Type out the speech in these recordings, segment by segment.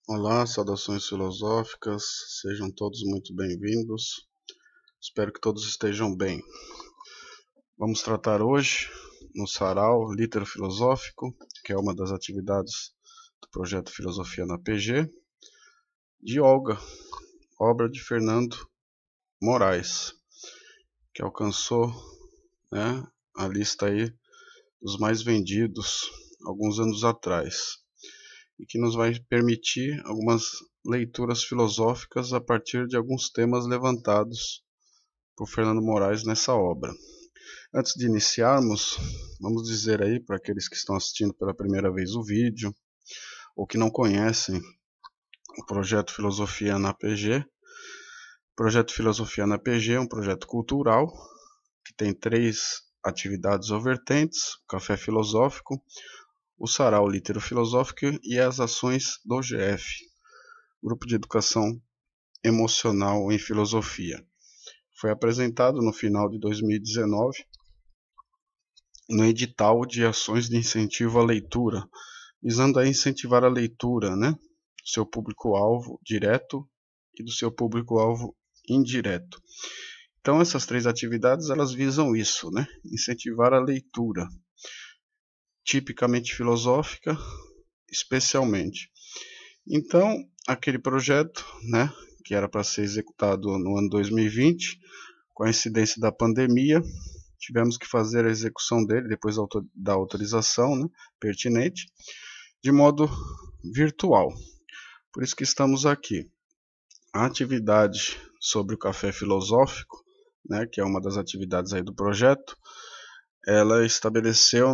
Olá, saudações filosóficas, sejam todos muito bem-vindos. Espero que todos estejam bem. Vamos tratar hoje, no Sarau Litero Filosófico, que é uma das atividades do projeto Filosofia na PG, de Olga, obra de Fernando Moraes, que alcançou, a lista aí dos mais vendidos alguns anos atrás, e que nos vai permitir algumas leituras filosóficas a partir de alguns temas levantados por Fernando Moraes nessa obra. Antes de iniciarmos, vamos dizer aí para aqueles que estão assistindo pela primeira vez o vídeo, ou que não conhecem o projeto Filosofia na PG. O projeto Filosofia na PG é um projeto cultural que tem 3 atividades ou vertentes: o Café Filosófico, o Sarau Litero Filosófico e as ações do GF, Grupo de Educação Emocional em Filosofia. Foi apresentado no final de 2019 no edital de ações de incentivo à leitura, visando a incentivar a leitura, do seu público-alvo direto e do seu público-alvo indireto. Então essas 3 atividades elas visam isso, incentivar a leitura, tipicamente filosófica, especialmente. Então aquele projeto, que era para ser executado no ano 2020, com a incidência da pandemia, tivemos que fazer a execução dele depois da autorização pertinente, de modo virtual. Por isso que estamos aqui. A atividade sobre o café filosófico, que é uma das atividades aí do projeto, ela estabeleceu,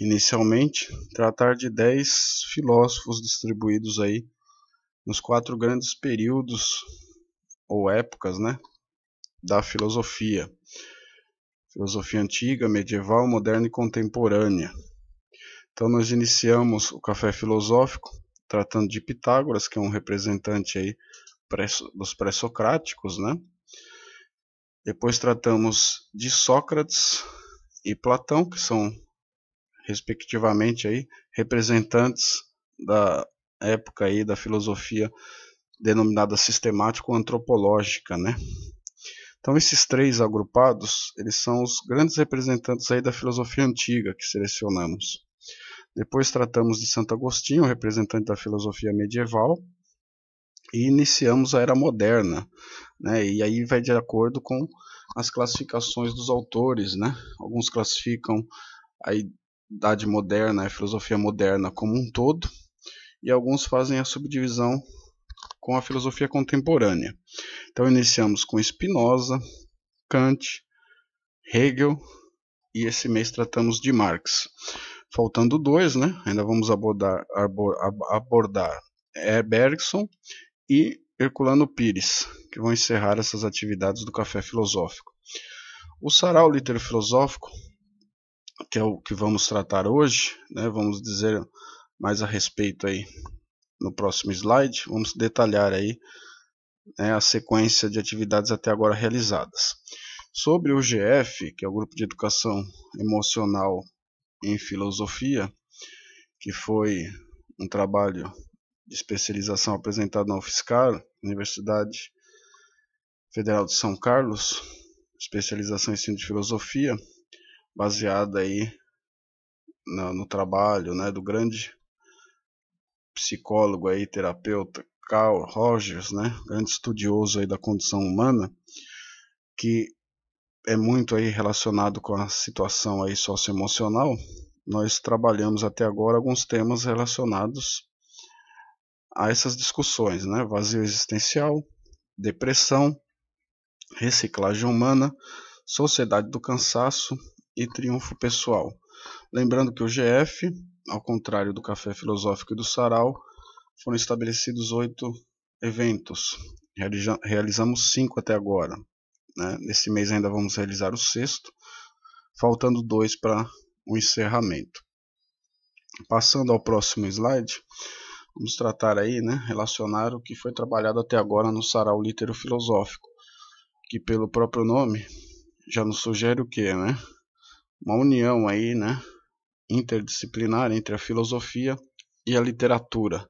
inicialmente, tratar de 10 filósofos distribuídos aí nos 4 grandes períodos ou épocas, da filosofia. Filosofia antiga, medieval, moderna e contemporânea. Então nós iniciamos o café filosófico tratando de Pitágoras, que é um representante aí dos pré-socráticos, Depois tratamos de Sócrates e Platão, que são respectivamente aí representantes da época aí da filosofia denominada sistemático-antropológica, Então esses 3 agrupados, eles são os grandes representantes aí da filosofia antiga que selecionamos. Depois tratamos de Santo Agostinho, representante da filosofia medieval, e iniciamos a Era Moderna, E aí vai de acordo com as classificações dos autores, Alguns classificam a Idade Moderna, a filosofia moderna como um todo, e alguns fazem a subdivisão com a filosofia contemporânea. Então iniciamos com Spinoza, Kant, Hegel, e esse mês tratamos de Marx. Faltando 2, ainda vamos abordar Bergson e Herculano Pires, que vão encerrar essas atividades do Café Filosófico. O Sarau Litero Filosófico, que é o que vamos tratar hoje, vamos dizer mais a respeito aí no próximo slide, vamos detalhar aí a sequência de atividades até agora realizadas. Sobre o GF, que é o Grupo de Educação Emocional em Filosofia, que foi um trabalho de especialização apresentado na UFSCar, Universidade Federal de São Carlos, especialização em ensino de filosofia, baseada aí no trabalho do grande psicólogo aí, terapeuta Carl Rogers, grande estudioso aí da condição humana, que é muito aí relacionado com a situação aí socioemocional. Nós trabalhamos até agora alguns temas relacionados a essas discussões, vazio existencial, depressão, reciclagem humana, sociedade do cansaço e triunfo pessoal. Lembrando que o GF, ao contrário do Café Filosófico e do Sarau, foram estabelecidos 8 eventos. Realizamos 5 até agora. Nesse mês ainda vamos realizar o 6º, faltando 2 para o encerramento. Passando ao próximo slide, vamos tratar aí, relacionar o que foi trabalhado até agora no Sarau Litero Filosófico, que pelo próprio nome já nos sugere o que, Uma união aí, interdisciplinar entre a filosofia e a literatura.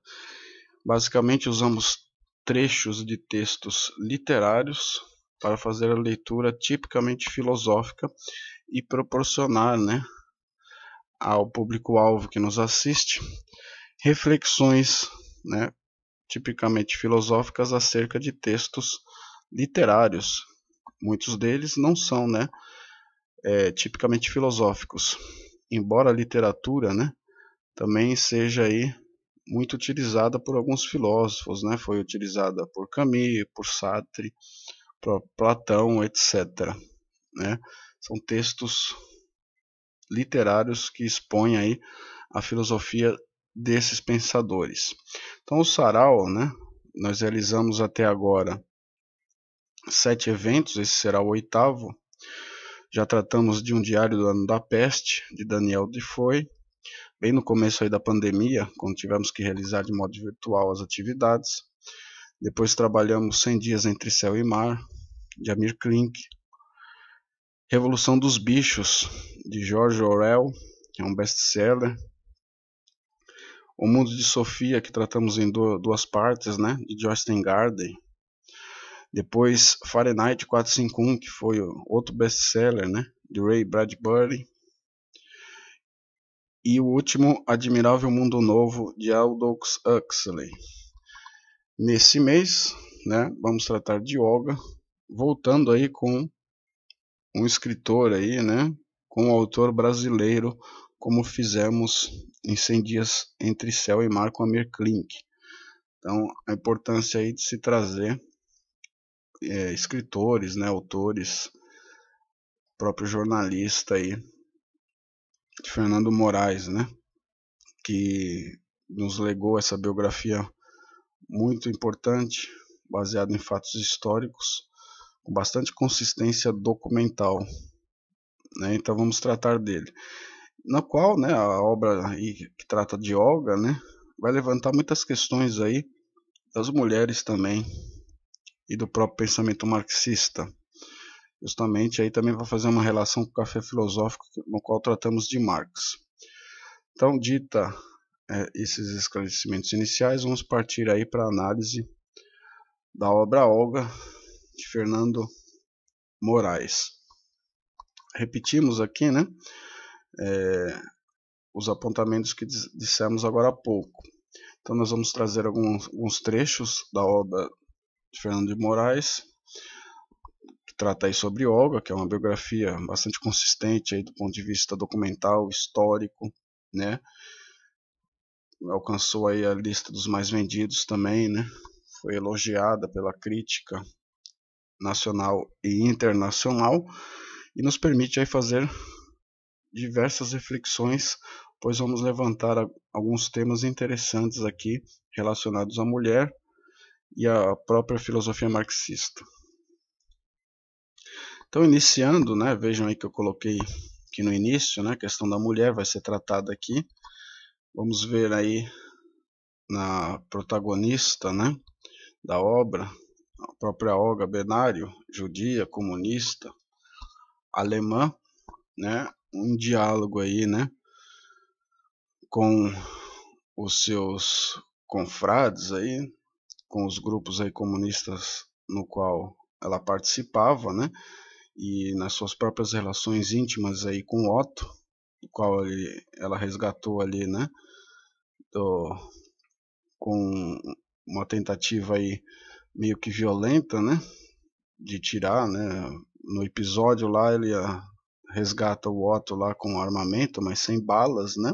Basicamente usamos trechos de textos literários para fazer a leitura tipicamente filosófica e proporcionar, né, ao público-alvo que nos assiste reflexões, né, tipicamente filosóficas acerca de textos literários. Muitos deles não são, né, tipicamente filosóficos, embora a literatura, né, também seja aí muito utilizada por alguns filósofos, né, foi utilizada por Camus, por Sartre, por Platão, etc. Né? São textos literários que expõem aí a filosofia desses pensadores. Então o sarau, né, nós realizamos até agora 7 eventos, esse será o 8º. Já tratamos de um diário do ano da peste, de Daniel Defoe, bem no começo aí da pandemia, quando tivemos que realizar de modo virtual as atividades. Depois trabalhamos 100 dias entre céu e mar, de Amir Klink. Revolução dos Bichos, de George Orwell, que é um best-seller. O Mundo de Sofia, que tratamos em duas partes, né, de Joyce Steingarten. Depois Fahrenheit 451, que foi outro best-seller, né, de Ray Bradbury. E o último, Admirável Mundo Novo, de Aldous Huxley. Nesse mês, né, vamos tratar de yoga, voltando aí com um escritor aí, né, com um autor brasileiro, como fizemos em 100 dias entre céu e mar com Amir Klink. Então, a importância aí de se trazer escritores, né, autores, próprio jornalista aí, de Fernando Moraes, né, que nos legou essa biografia muito importante, baseada em fatos históricos, com bastante consistência documental, né? Então vamos tratar dele, na qual, né, a obra aí que trata de yoga, né, vai levantar muitas questões aí das mulheres também e do próprio pensamento marxista. Justamente aí também vai fazer uma relação com o Café Filosófico, no qual tratamos de Marx. Então, dita esses esclarecimentos iniciais, vamos partir aí para a análise da obra Olga, de Fernando Moraes. Repetimos aqui, né, os apontamentos que dissemos agora há pouco. Então nós vamos trazer alguns trechos da obra de Fernando de Moraes, que trata aí sobre Olga, que é uma biografia bastante consistente aí do ponto de vista documental, histórico, né? Alcançou aí a lista dos mais vendidos também, né? Foi elogiada pela crítica nacional e internacional e nos permite aí fazer diversas reflexões, pois vamos levantar alguns temas interessantes aqui relacionados à mulher e à própria filosofia marxista. Então, iniciando, né, vejam aí que eu coloquei aqui no início, né, a questão da mulher vai ser tratada aqui. Vamos ver aí na protagonista, né, da obra, a própria Olga Benário, judia, comunista, alemã, né, um diálogo aí, né, com os seus confrades aí, com os grupos aí comunistas no qual ela participava, né, e nas suas próprias relações íntimas aí com Otto, o qual ela resgatou ali, né, com uma tentativa aí meio que violenta, né, de tirar, né, no episódio lá ele resgata o Otto lá com armamento, mas sem balas, né,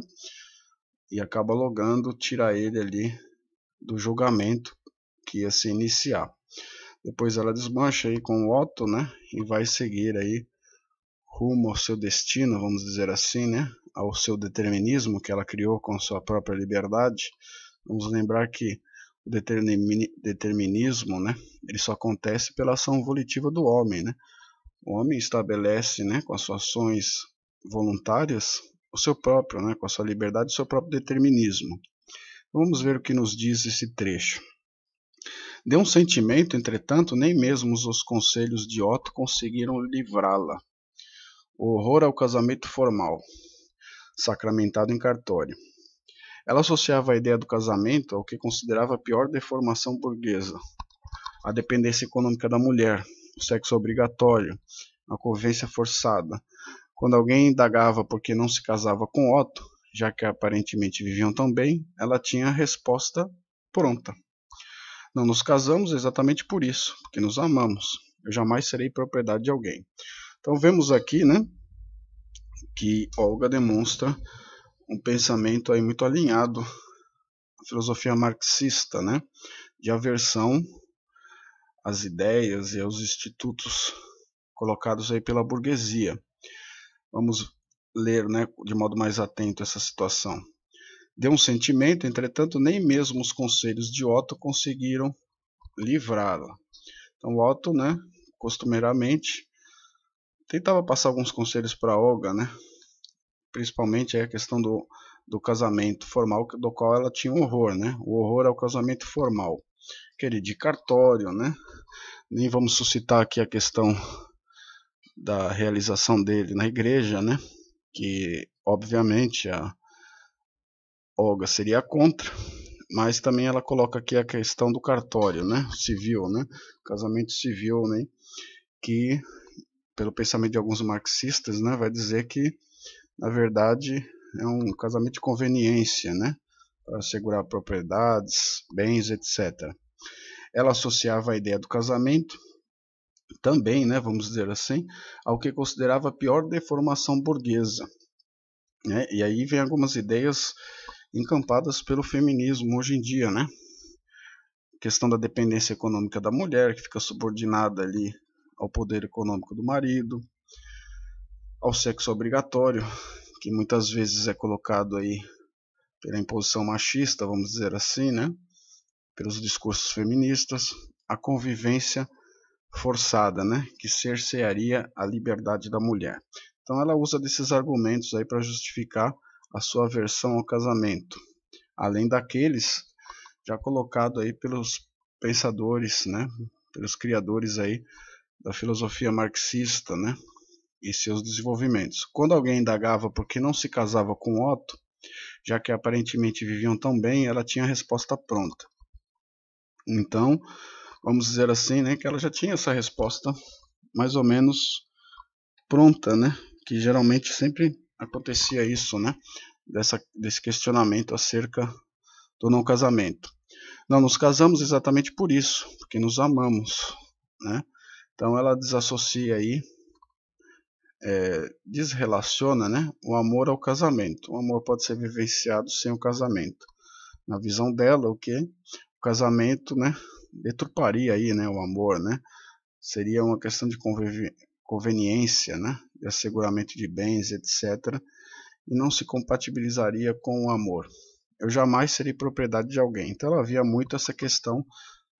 e acaba logrando tirar ele ali do julgamento que ia se iniciar. Depois ela desmancha aí com o Otto, né, e vai seguir aí rumo ao seu destino, vamos dizer assim, né, ao seu determinismo que ela criou com sua própria liberdade. Vamos lembrar que o determinismo, né, ele só acontece pela ação volitiva do homem, né. O homem estabelece, né, com as suas ações voluntárias, o seu próprio, né, com a sua liberdade, o seu próprio determinismo. Vamos ver o que nos diz esse trecho. De um sentimento, entretanto, nem mesmo os conselhos de Otto conseguiram livrá-la. O horror ao casamento formal, sacramentado em cartório. Ela associava a ideia do casamento ao que considerava a pior deformação burguesa, a dependência econômica da mulher, o sexo obrigatório, a convivência forçada. Quando alguém indagava por que não se casava com Otto, já que aparentemente viviam tão bem, ela tinha a resposta pronta. Não nos casamos exatamente por isso, porque nos amamos. Eu jamais serei propriedade de alguém. Então vemos aqui, né, que Olga demonstra um pensamento aí muito alinhado à filosofia marxista, né, de aversão às ideias e aos institutos colocados aí pela burguesia. Vamos ler, né, de modo mais atento essa situação. Deu um sentimento, entretanto, nem mesmo os conselhos de Otto conseguiram livrá-la. Então Otto, né, costumeiramente tentava passar alguns conselhos para Olga, né, principalmente a questão do casamento formal, do qual ela tinha um horror, né? O horror ao casamento formal, aquele de cartório, né? Nem vamos suscitar aqui a questão da realização dele na igreja, né? Que obviamente a Olga seria contra, mas também ela coloca aqui a questão do cartório, né? Civil, né? Casamento civil, né? Que pelo pensamento de alguns marxistas, né? Vai dizer que na verdade é um casamento de conveniência, né? Para assegurar propriedades, bens, etc. Ela associava a ideia do casamento também, né, vamos dizer assim, ao que considerava a pior deformação burguesa, né? E aí vem algumas ideias encampadas pelo feminismo hoje em dia, né? A questão da dependência econômica da mulher, que fica subordinada ali ao poder econômico do marido, ao sexo obrigatório, que muitas vezes é colocado aí pela imposição machista, vamos dizer assim, né? Pelos discursos feministas, a convivência forçada, né? Que cercearia a liberdade da mulher. Então ela usa desses argumentos aí para justificar a sua aversão ao casamento, além daqueles já colocado aí pelos pensadores, né? Pelos criadores aí da filosofia marxista, né? E seus desenvolvimentos. Quando alguém indagava por que não se casava com Otto, já que aparentemente viviam tão bem, ela tinha a resposta pronta. Então, vamos dizer assim, né, que ela já tinha essa resposta mais ou menos pronta, né, que geralmente sempre acontecia isso, né, desse questionamento acerca do não casamento. Não nos casamos exatamente por isso, porque nos amamos, né. Então ela desassocia aí, desrelaciona, né, o amor ao casamento. O amor pode ser vivenciado sem o casamento. Na visão dela, o que? O casamento, né, deturparia aí, né, o amor, né? Seria uma questão de conveniência, né, de asseguramento de bens, etc. E não se compatibilizaria com o amor. Eu jamais serei propriedade de alguém. Então ela via muito essa questão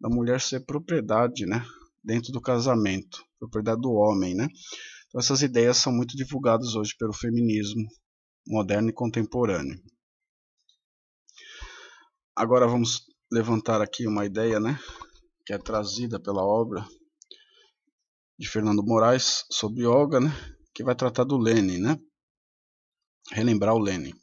da mulher ser propriedade, né, dentro do casamento, propriedade do homem, né? Então essas ideias são muito divulgadas hoje pelo feminismo moderno e contemporâneo. Agora vamos levantar aqui uma ideia, né, que é trazida pela obra de Fernando Moraes sobre Olga, né, que vai tratar do Lenin, né, relembrar o Lenin.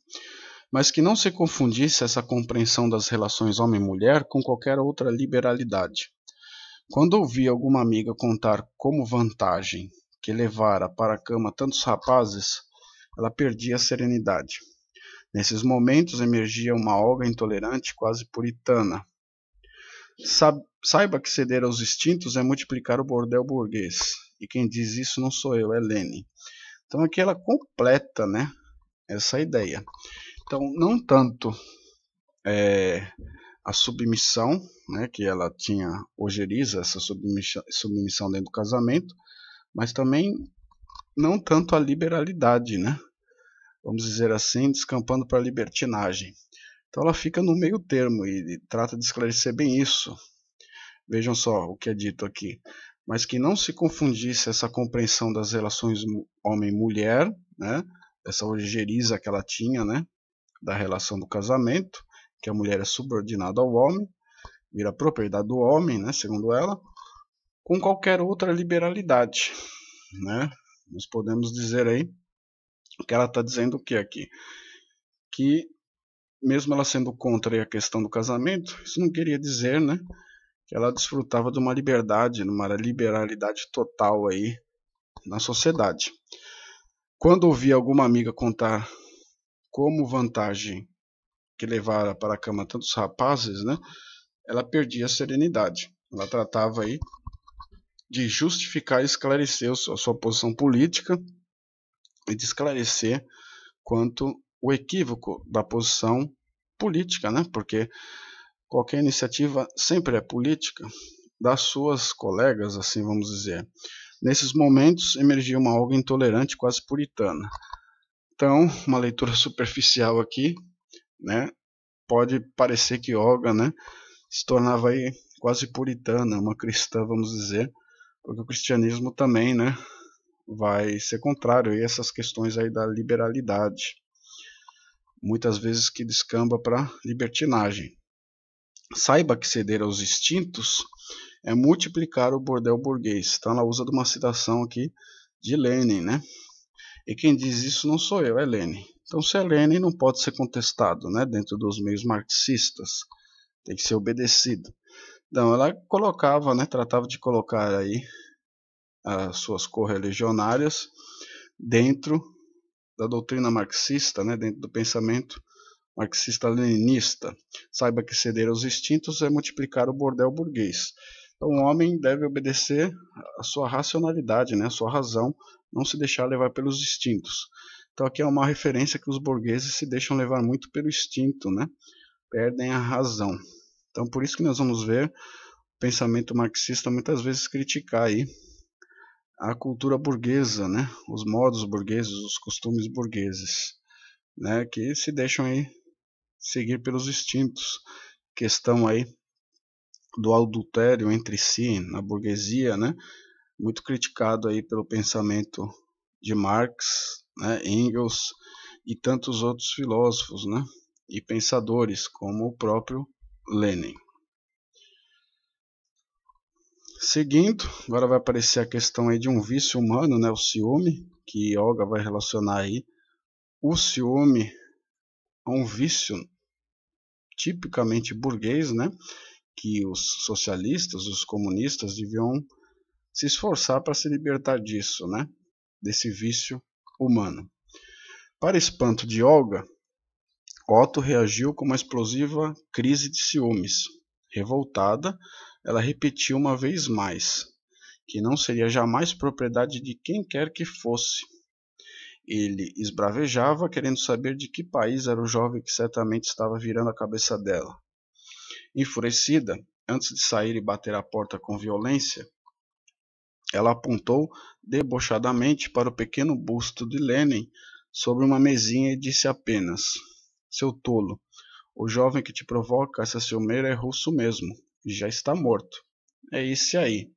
Mas que não se confundisse essa compreensão das relações homem-mulher com qualquer outra liberalidade. Quando ouvia alguma amiga contar como vantagem que levara para a cama tantos rapazes, ela perdia a serenidade. Nesses momentos emergia uma Olga intolerante, quase puritana. Saiba que ceder aos instintos é multiplicar o bordel burguês. E quem diz isso não sou eu, é Lenin. Então aqui ela completa, né, essa ideia. Então não tanto a submissão, né, que ela tinha ojeriza, essa submissão dentro do casamento, mas também não tanto a liberalidade, né, vamos dizer assim, descampando para a libertinagem. Então ela fica no meio termo e trata de esclarecer bem isso. Vejam só o que é dito aqui. Mas que não se confundisse essa compreensão das relações homem-mulher, né, essa ojeriza que ela tinha, né, da relação do casamento, que a mulher é subordinada ao homem, vira propriedade do homem, né, segundo ela, com qualquer outra liberalidade, né? Nós podemos dizer aí que ela está dizendo o que aqui? Que mesmo ela sendo contra a questão do casamento, isso não queria dizer, né, que ela desfrutava de uma liberdade, uma liberalidade total aí na sociedade. Quando ouvia alguma amiga contar como vantagem que levara para a cama tantos rapazes, né, ela perdia a serenidade. Ela tratava aí de justificar e esclarecer a sua posição política e de esclarecer quanto o equívoco da posição política, né, porque qualquer iniciativa sempre é política, das suas colegas, assim vamos dizer. Nesses momentos emergia uma algo intolerante, quase puritana. Então, uma leitura superficial aqui, né, pode parecer que Olga, né, se tornava aí quase puritana, uma cristã, vamos dizer, porque o cristianismo também, né, vai ser contrário a essas questões aí da liberalidade, muitas vezes que descamba para libertinagem. Saiba que ceder aos instintos é multiplicar o bordel burguês. Então ela usa de uma citação aqui de Lenin, né? E quem diz isso não sou eu, é Lenin. Então se é Lenin não pode ser contestado, né? Dentro dos meios marxistas, tem que ser obedecido. Então ela colocava, né? Tratava de colocar aí as suas correligionárias dentro da doutrina marxista, né? Dentro do pensamento marxista-leninista. Saiba que ceder aos instintos é multiplicar o bordel burguês. Então o homem deve obedecer a sua racionalidade, né, a sua razão, não se deixar levar pelos instintos. Então aqui é uma referência que os burgueses se deixam levar muito pelo instinto, né, perdem a razão. Então por isso que nós vamos ver o pensamento marxista muitas vezes criticar aí a cultura burguesa, né, os modos burgueses, os costumes burgueses, né, que se deixam aí seguir pelos instintos. Questão aí do adultério entre si na burguesia, né? Muito criticado aí pelo pensamento de Marx, né? Engels e tantos outros filósofos, né? E pensadores como o próprio Lenin. Seguindo, agora vai aparecer a questão aí de um vício humano, né? O ciúme, que Olga vai relacionar aí o ciúme a um vício tipicamente burguês, né? Que os socialistas, os comunistas deviam se esforçar para se libertar disso, né? Desse vício humano. Para espanto de Olga, Otto reagiu com uma explosiva crise de ciúmes. Revoltada, ela repetiu uma vez mais que não seria jamais propriedade de quem quer que fosse. Ele esbravejava, querendo saber de que país era o jovem que certamente estava virando a cabeça dela. Enfurecida, antes de sair e bater a porta com violência, ela apontou debochadamente para o pequeno busto de Lenin sobre uma mesinha e disse apenas: seu tolo, o jovem que te provoca essa ciumeira é russo mesmo, e já está morto. É esse aí.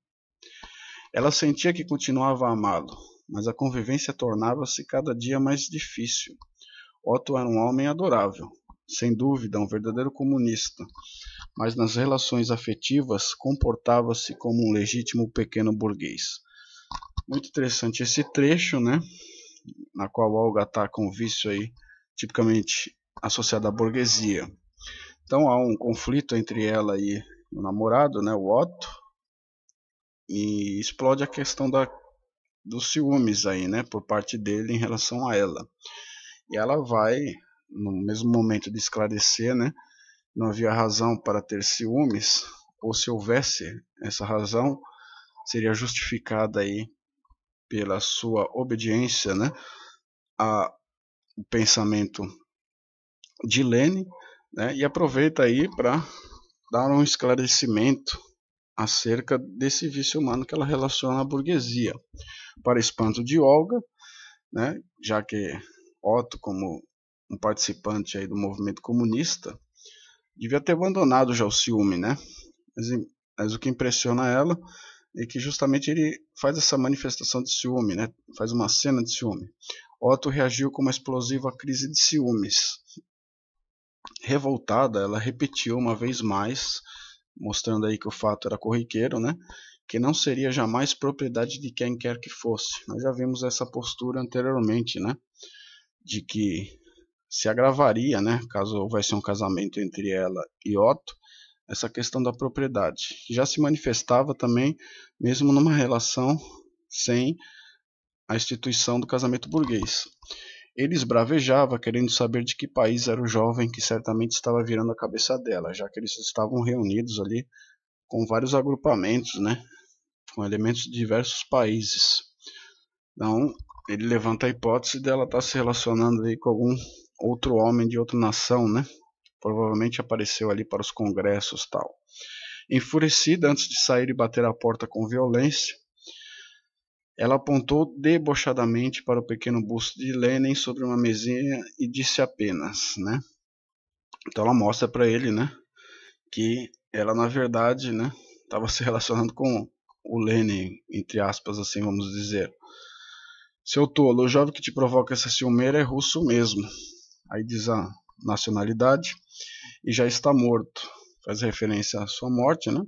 Ela sentia que continuava a amá-lo, mas a convivência tornava-se cada dia mais difícil. Otto era um homem adorável, sem dúvida um verdadeiro comunista, mas nas relações afetivas comportava-se como um legítimo pequeno burguês. Muito interessante esse trecho, né, na qual Olga está com o vício aí, tipicamente associado à burguesia. Então há um conflito entre ela e o namorado, né, o Otto, e explode a questão dos ciúmes aí, né, por parte dele em relação a ela. E ela vai, no mesmo momento de esclarecer, né, não havia razão para ter ciúmes, ou se houvesse essa razão, seria justificada aí pela sua obediência, né, ao pensamento de Lenin, né, e aproveita aí para dar um esclarecimento acerca desse vício humano que ela relaciona à burguesia. Para espanto de Olga, né, já que Otto, como um participante aí do movimento comunista, devia ter abandonado já o ciúme, né? Mas o que impressiona ela é que justamente ele faz essa manifestação de ciúme, né? Faz uma cena de ciúme. Otto reagiu com uma explosiva crise de ciúmes. Revoltada, ela repetiu uma vez mais, mostrando aí que o fato era corriqueiro, né? Que não seria jamais propriedade de quem quer que fosse. Nós já vimos essa postura anteriormente, né? De que se agravaria, né, caso houvesse um casamento entre ela e Otto, essa questão da propriedade, que já se manifestava também mesmo numa relação sem a instituição do casamento burguês. Ele esbravejava, querendo saber de que país era o jovem que certamente estava virando a cabeça dela, já que eles estavam reunidos ali com vários agrupamentos, né, com elementos de diversos países. Então, ele levanta a hipótese dela estar se relacionando aí com algum outro homem de outra nação, né? Provavelmente apareceu ali para os congressos, tal. Enfurecida, antes de sair e bater a porta com violência, ela apontou debochadamente para o pequeno busto de Lenin sobre uma mesinha e disse apenas, né? Então ela mostra para ele, né, que ela na verdade, né, estava se relacionando com o Lenin, entre aspas, assim vamos dizer. Seu tolo, o jovem que te provoca essa ciumeira é russo mesmo. Aí diz a nacionalidade e já está morto. Faz referência à sua morte, né?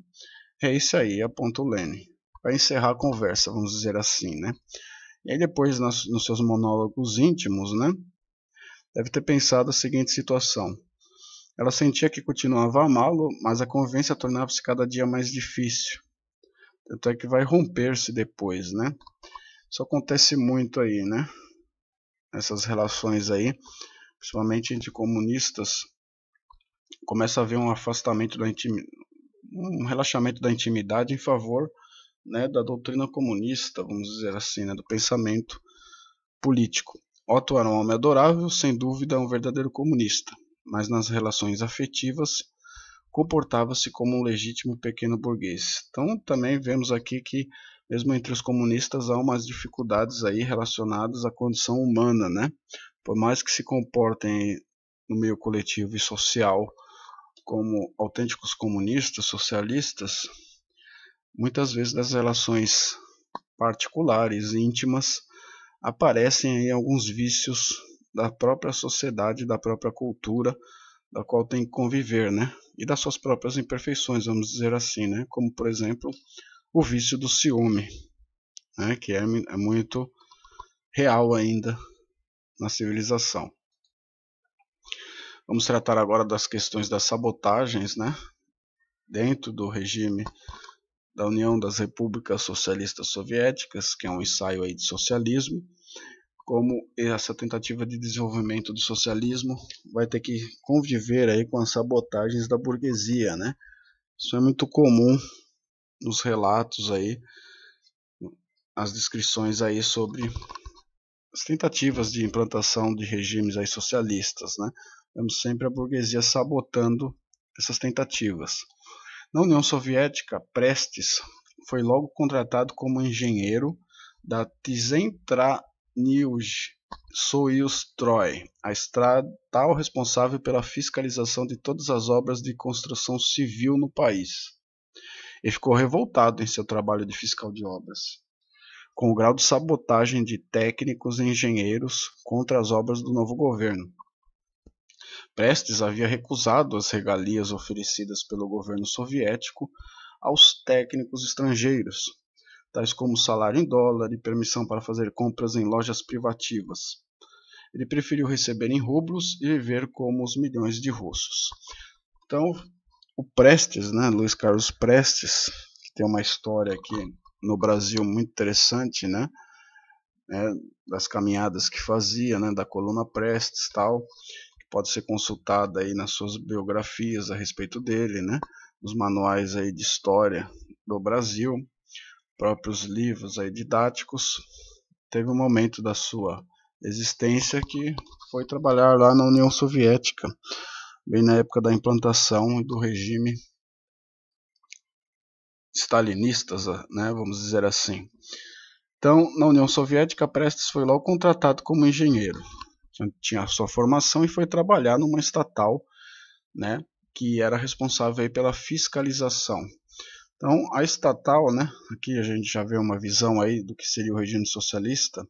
É isso aí, aponta o Lenin. Para encerrar a conversa, vamos dizer assim, né? E aí depois, nos seus monólogos íntimos, né? Deve ter pensado a seguinte situação. Ela sentia que continuava a amá-lo, mas a convivência tornava-se cada dia mais difícil. Tanto é que vai romper-se depois, né? Isso acontece muito aí, né? Essas relações aí, principalmente entre comunistas, começa a haver um afastamento da intimidade, um relaxamento da intimidade em favor, né, da doutrina comunista, vamos dizer assim, né, do pensamento político. Otto era um homem adorável, sem dúvida um verdadeiro comunista, mas nas relações afetivas comportava-se como um legítimo pequeno burguês. Então também vemos aqui que mesmo entre os comunistas há umas dificuldades aí relacionadas à condição humana, né? Por mais que se comportem no meio coletivo e social como autênticos comunistas, socialistas, muitas vezes nas relações particulares, íntimas, aparecem aí alguns vícios da própria sociedade, da própria cultura, da qual tem que conviver, né? E das suas próprias imperfeições, vamos dizer assim, né? Como, por exemplo, o vício do ciúme, né? Que é muito real ainda na civilização. Vamos tratar agora das questões das sabotagens, né? Dentro do regime da União das Repúblicas Socialistas Soviéticas, que é um ensaio aí de socialismo, como essa tentativa de desenvolvimento do socialismo vai ter que conviver aí com as sabotagens da burguesia, né? Isso é muito comum nos relatos aí, as descrições aí sobre as tentativas de implantação de regimes aí socialistas, né? Vemos sempre a burguesia sabotando essas tentativas. Na União Soviética, Prestes foi logo contratado como engenheiro da Tzentral-Soyuz-Stroy, a estatal responsável pela fiscalização de todas as obras de construção civil no país. Ele ficou revoltado em seu trabalho de fiscal de obras, com o grau de sabotagem de técnicos e engenheiros contra as obras do novo governo. Prestes havia recusado as regalias oferecidas pelo governo soviético aos técnicos estrangeiros, tais como salário em dólar e permissão para fazer compras em lojas privativas. Ele preferiu receber em rublos e viver como os milhões de russos. Então, o Prestes, né, Luiz Carlos Prestes, que tem uma história aqui no Brasil muito interessante, né, das caminhadas que fazia, né, da coluna Prestes, tal, que pode ser consultada aí nas suas biografias a respeito dele, né, nos manuais aí de história do Brasil, próprios livros aí didáticos. Teve um momento da sua existência que foi trabalhar lá na União Soviética, bem na época da implantação do regime stalinistas, né, vamos dizer assim. Então, na União Soviética, Prestes foi logo contratado como engenheiro. Tinha a sua formação e foi trabalhar numa estatal, né, que era responsável aí pela fiscalização. Então, a estatal, né, aqui a gente já vê uma visão aí do que seria o regime socialista,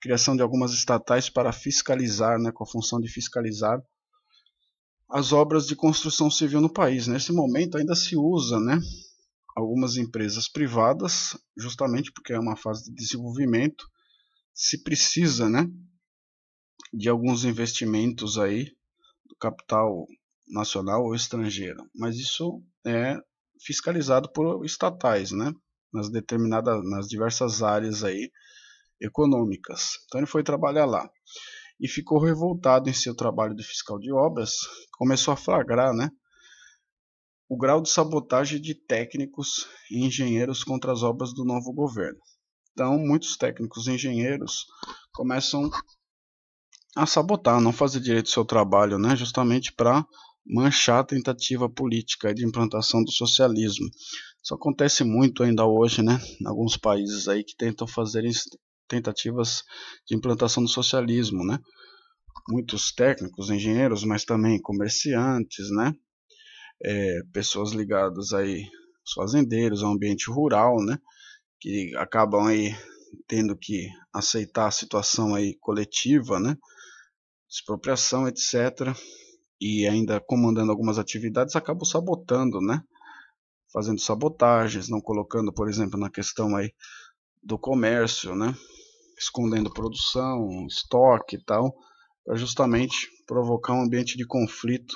criação de algumas estatais para fiscalizar, né, com a função de fiscalizar as obras de construção civil no país. Nesse momento ainda se usa, né, algumas empresas privadas, justamente porque é uma fase de desenvolvimento, se precisa, né, de alguns investimentos aí do capital nacional ou estrangeiro, mas isso é fiscalizado por estatais, né? Nas diversas áreas aí econômicas. Então ele foi trabalhar lá e ficou revoltado em seu trabalho de fiscal de obras, começou a flagrar, né, o grau de sabotagem de técnicos e engenheiros contra as obras do novo governo. Então, muitos técnicos e engenheiros começam a sabotar, não fazer direito ao seu trabalho, né, justamente para manchar a tentativa política de implantação do socialismo. Isso acontece muito ainda hoje, né, em alguns países aí que tentam fazer tentativas de implantação do socialismo, né. Muitos técnicos, engenheiros, mas também comerciantes, né, pessoas ligadas aí, os fazendeiros, ao ambiente rural, né, que acabam aí tendo que aceitar a situação aí coletiva, né, expropriação, etc. E ainda comandando algumas atividades, acabam sabotando, né, fazendo sabotagens, não colocando, por exemplo, na questão aí do comércio, né, escondendo produção, estoque e tal, para justamente provocar um ambiente de conflito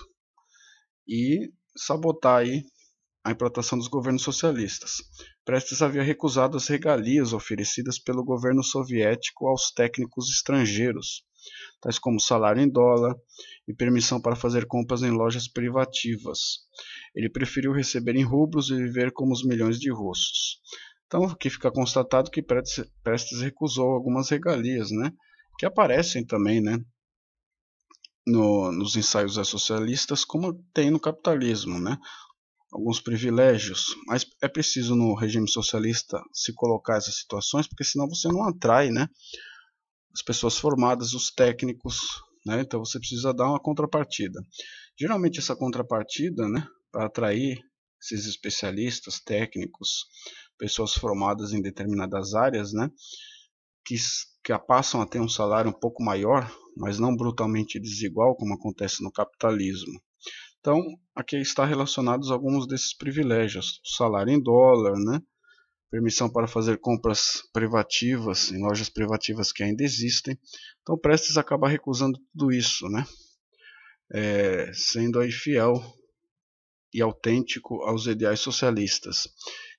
e sabotar aí a implantação dos governos socialistas. Prestes havia recusado as regalias oferecidas pelo governo soviético aos técnicos estrangeiros, tais como salário em dólar e permissão para fazer compras em lojas privativas. Ele preferiu receber em rublos e viver como os milhões de russos. Então aqui fica constatado que Prestes recusou algumas regalias, né, que aparecem também, né, nos ensaios socialistas, como tem no capitalismo, né, alguns privilégios, mas é preciso no regime socialista se colocar essas situações, porque senão você não atrai, né, as pessoas formadas, os técnicos, né, então você precisa dar uma contrapartida. Geralmente essa contrapartida, né, para atrair esses especialistas, técnicos, pessoas formadas em determinadas áreas, né, que passam a ter um salário um pouco maior, mas não brutalmente desigual, como acontece no capitalismo. Então, aqui está relacionados alguns desses privilégios, o salário em dólar, né, permissão para fazer compras privativas em lojas privativas que ainda existem. Então, Prestes acaba recusando tudo isso, né, sendo aí fiel e autêntico aos ideais socialistas.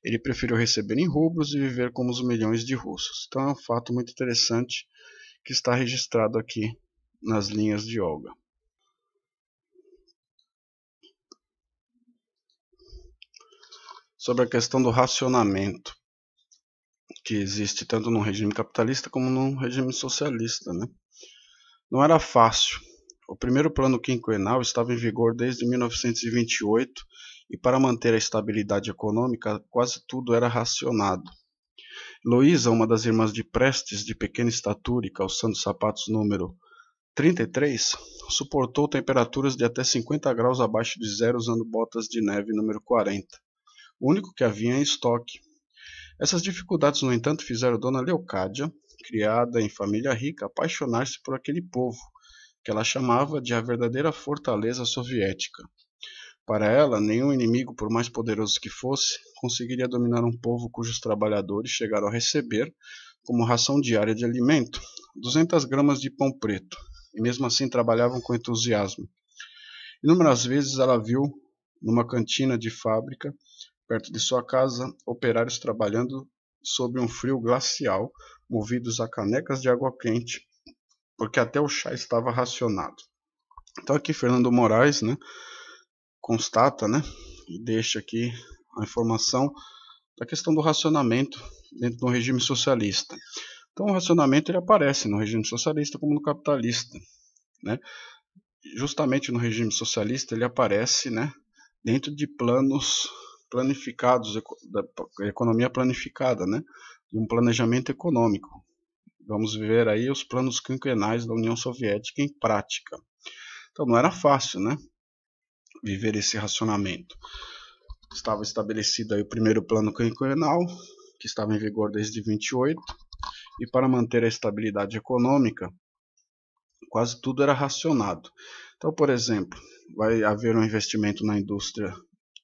Ele preferiu receber em rublos e viver como os milhões de russos. Então é um fato muito interessante que está registrado aqui nas linhas de Olga. Sobre a questão do racionamento, que existe tanto no regime capitalista como no regime socialista, né? Não era fácil. O primeiro plano quinquenal estava em vigor desde 1928 e para manter a estabilidade econômica quase tudo era racionado. Luísa, uma das irmãs de Prestes, de pequena estatura e calçando sapatos número 33, suportou temperaturas de até 50 graus abaixo de zero usando botas de neve número 40, o único que havia em estoque. Essas dificuldades, no entanto, fizeram Dona Leocádia, criada em família rica, apaixonar-se por aquele povo, que ela chamava de a verdadeira fortaleza soviética. Para ela, nenhum inimigo, por mais poderoso que fosse, conseguiria dominar um povo cujos trabalhadores chegaram a receber, como ração diária de alimento, 200 gramas de pão preto, e mesmo assim trabalhavam com entusiasmo. Inúmeras vezes ela viu, numa cantina de fábrica, perto de sua casa, operários trabalhando sob um frio glacial, movidos a canecas de água quente, porque até o chá estava racionado. Então aqui Fernando Moraes, né, constata, né, e deixa aqui a informação da questão do racionamento dentro do regime socialista. Então o racionamento ele aparece no regime socialista como no capitalista, né? Justamente no regime socialista ele aparece, né, dentro de planos planificados, da economia planificada, né, de um planejamento econômico. Vamos ver aí os planos quinquenais da União Soviética em prática. Então não era fácil, né, viver esse racionamento. Estava estabelecido aí o primeiro plano quinquenal, que estava em vigor desde 28, e para manter a estabilidade econômica, quase tudo era racionado. Então, por exemplo, vai haver um investimento na indústria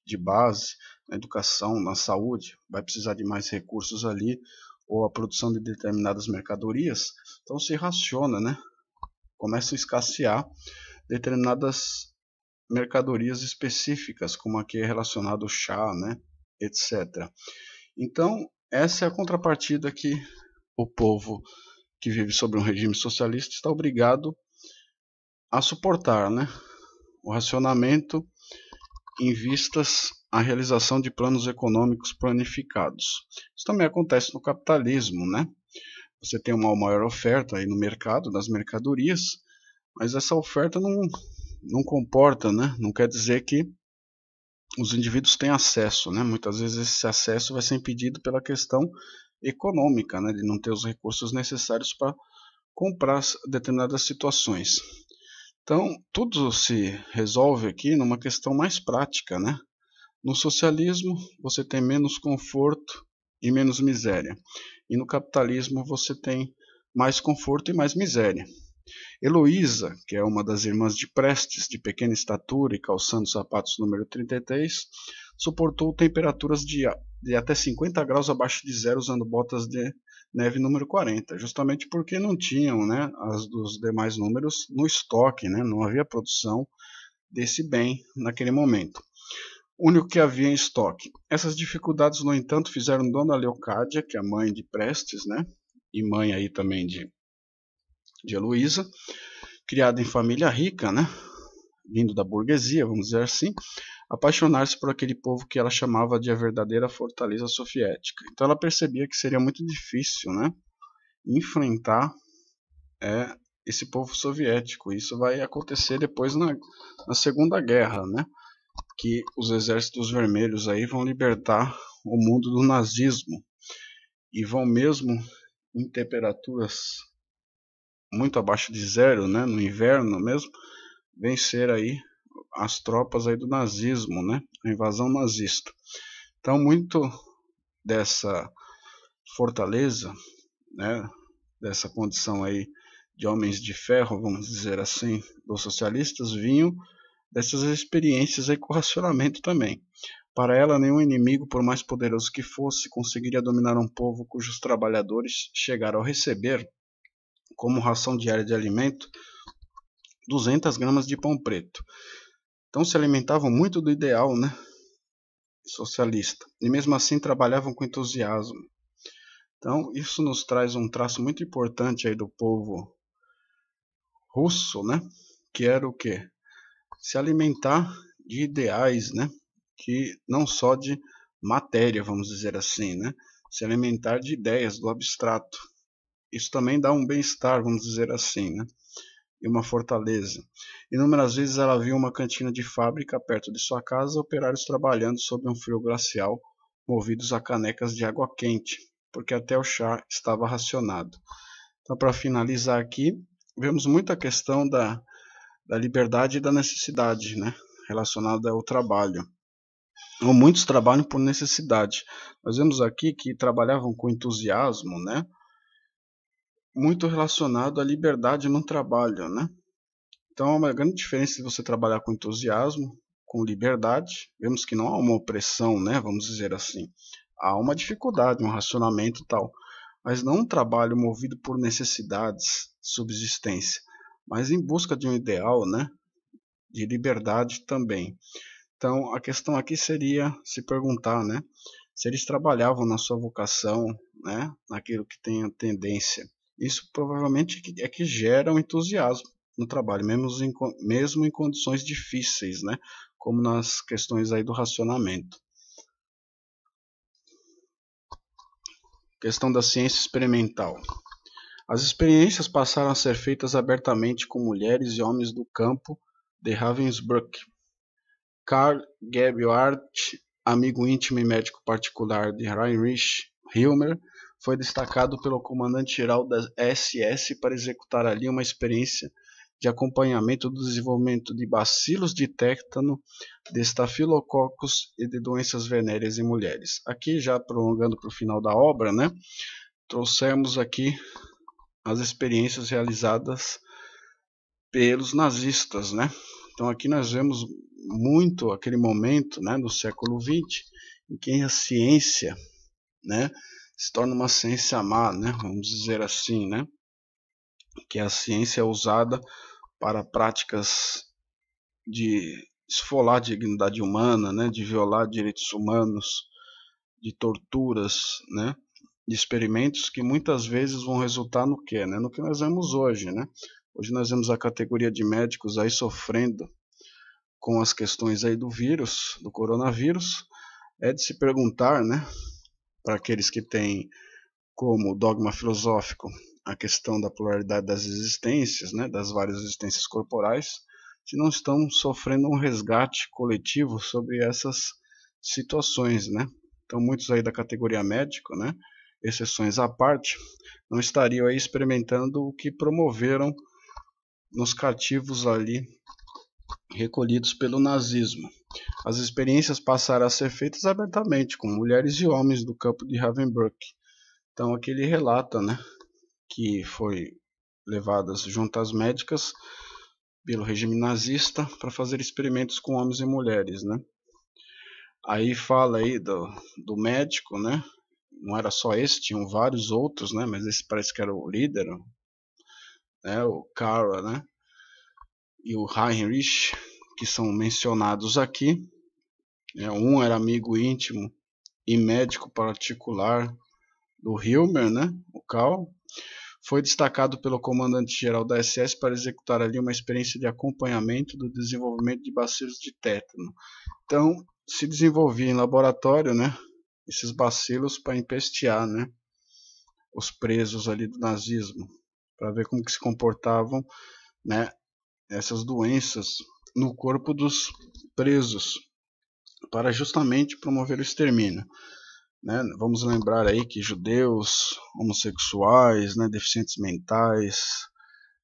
de base, na educação, na saúde, vai precisar de mais recursos ali, ou a produção de determinadas mercadorias, então se raciona, né, começam a escassear determinadas mercadorias específicas, como aqui é relacionado ao chá, né, etc. Então, essa é a contrapartida que o povo que vive sob um regime socialista está obrigado a suportar, né? O racionamento em vistas à realização de planos econômicos planificados. Isso também acontece no capitalismo, né? Você tem uma maior oferta aí no mercado das mercadorias, mas essa oferta não comporta, né? Não quer dizer que os indivíduos têm acesso, né? Muitas vezes esse acesso vai ser impedido pela questão econômica, né? De não ter os recursos necessários para comprar determinadas situações. Então, tudo se resolve aqui numa questão mais prática, né? No socialismo, você tem menos conforto e menos miséria. E no capitalismo, você tem mais conforto e mais miséria. Heloísa, que é uma das irmãs de Prestes, de pequena estatura e calçando sapatos número 33, suportou temperaturas de até 50 graus abaixo de zero usando botas de neve número 40, justamente porque não tinham, né, as dos demais números no estoque, né, não havia produção desse bem naquele momento. O único que havia em estoque. Essas dificuldades, no entanto, fizeram Dona Leocádia, que é a mãe de Prestes, né, e mãe aí também de Heloísa, criada em família rica, né, vindo da burguesia, vamos dizer assim, apaixonar-se por aquele povo que ela chamava de a verdadeira fortaleza soviética. Então ela percebia que seria muito difícil, né, enfrentar esse povo soviético. Isso vai acontecer depois na Segunda Guerra, né, que os exércitos vermelhos aí vão libertar o mundo do nazismo e vão mesmo em temperaturas muito abaixo de zero, né, no inverno mesmo, vencer aí as tropas aí do nazismo, né, a invasão nazista. Então, muito dessa fortaleza, né, dessa condição aí de homens de ferro, vamos dizer assim, dos socialistas, vinham dessas experiências aí com racionamento também. Para ela, nenhum inimigo, por mais poderoso que fosse, conseguiria dominar um povo cujos trabalhadores chegaram a receber como ração diária de alimento 200 gramas de pão preto. Então se alimentavam muito do ideal, né, socialista, e mesmo assim trabalhavam com entusiasmo. Então isso nos traz um traço muito importante aí do povo russo, né, que era o quê? Se alimentar de ideais, né, que não só de matéria, vamos dizer assim, né, se alimentar de ideias do abstrato. Isso também dá um bem-estar, vamos dizer assim, né, e uma fortaleza. Inúmeras vezes ela viu uma cantina de fábrica perto de sua casa, operários trabalhando sob um frio glacial, movidos a canecas de água quente, porque até o chá estava racionado. Então, para finalizar aqui, vemos muita questão da liberdade e da necessidade, né, relacionada ao trabalho. Ou muitos trabalham por necessidade. Nós vemos aqui que trabalhavam com entusiasmo, né, muito relacionado à liberdade no trabalho, né? Então, é uma grande diferença de você trabalhar com entusiasmo, com liberdade. Vemos que não há uma opressão, né? Vamos dizer assim. Há uma dificuldade, um racionamento e tal. Mas não um trabalho movido por necessidades, subsistência, mas em busca de um ideal, né? De liberdade também. Então, a questão aqui seria se perguntar, né? Se eles trabalhavam na sua vocação, né? Naquilo que tem a tendência. Isso provavelmente é que gera um entusiasmo no trabalho, mesmo em condições difíceis, né? Como nas questões aí do racionamento. Questão da ciência experimental. As experiências passaram a ser feitas abertamente com mulheres e homens do campo de Ravensbrück. Karl Gebhardt, amigo íntimo e médico particular de Heinrich Himmler, foi destacado pelo comandante-geral da SS para executar ali uma experiência de acompanhamento do desenvolvimento de bacilos de tétano, de estafilococos e de doenças venéreas em mulheres. Aqui, já prolongando para o final da obra, né, trouxemos aqui as experiências realizadas pelos nazistas, né? Então aqui nós vemos muito aquele momento, né, do século XX, em que a ciência, né, se torna uma ciência má, né, vamos dizer assim, né, que a ciência é usada para práticas de esfolar a dignidade humana, né, de violar direitos humanos, de torturas, né, de experimentos que muitas vezes vão resultar no quê? Né? No que nós vemos hoje. Né? Hoje nós vemos a categoria de médicos aí sofrendo com as questões aí do vírus, do coronavírus. É de se perguntar, né, para aqueles que têm como dogma filosófico a questão da pluralidade das existências, né, das várias existências corporais, se não estão sofrendo um resgate coletivo sobre essas situações, né? Então muitos aí da categoria médico, né, exceções à parte, não estariam aí experimentando o que promoveram nos cativos ali recolhidos pelo nazismo. As experiências passaram a ser feitas abertamente com mulheres e homens do campo de Ravensbrück. Então aqui ele relata, né, que foi levadas junto às médicas pelo regime nazista para fazer experimentos com homens e mulheres, né? Aí fala aí do médico, né? Não era só esse, tinham vários outros, né? Mas esse parece que era o líder, né? O Karl, né? E o Heinrich, que são mencionados aqui. Um era amigo íntimo e médico particular do Hilmer, né? O Karl. Foi destacado pelo comandante-geral da SS para executar ali uma experiência de acompanhamento do desenvolvimento de bacilos de tétano. Então, se desenvolvia em laboratório, né, esses bacilos para empestear, né, os presos ali do nazismo, para ver como que se comportavam, né, essas doenças no corpo dos presos, para justamente promover o extermínio. Né? Vamos lembrar aí que judeus, homossexuais, né, deficientes mentais,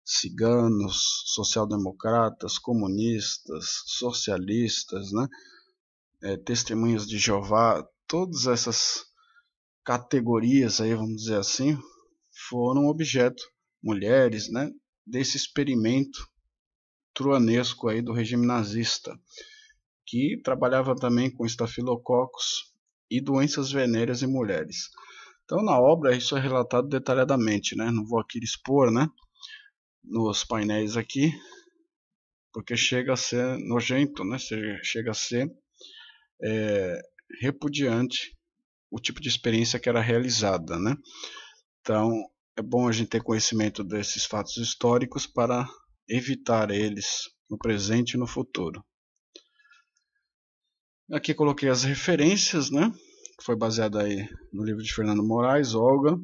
ciganos, social-democratas, comunistas, socialistas, né, testemunhas de Jeová, todas essas categorias aí, vamos dizer assim, foram objeto, mulheres, né, desse experimento truanesco aí do regime nazista, que trabalhava também com estafilococos e doenças venéreas em mulheres. Então na obra isso é relatado detalhadamente, né? Não vou aqui expor, né, nos painéis aqui, porque chega a ser nojento, né? Chega a ser repudiante o tipo de experiência que era realizada, né? Então é bom a gente ter conhecimento desses fatos históricos para evitar eles no presente e no futuro. Aqui coloquei as referências, né? Que foi baseado aí no livro de Fernando Moraes, Olga.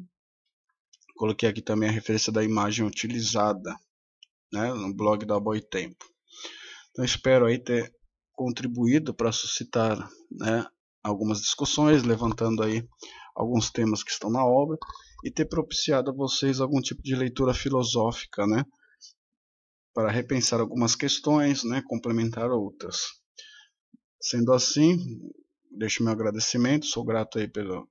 Coloquei aqui também a referência da imagem utilizada, né, no blog da Boitempo. Então espero aí ter contribuído para suscitar, né, algumas discussões, levantando aí alguns temas que estão na obra e ter propiciado a vocês algum tipo de leitura filosófica, né, para repensar algumas questões, né, complementar outras. Sendo assim, deixo meu agradecimento, sou grato aí pelo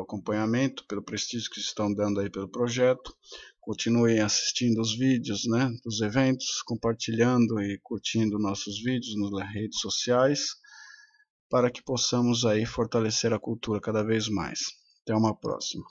acompanhamento, pelo prestígio que estão dando aí pelo projeto. Continuem assistindo os vídeos, né, dos eventos, compartilhando e curtindo nossos vídeos nas redes sociais, para que possamos aí fortalecer a cultura cada vez mais. Até uma próxima.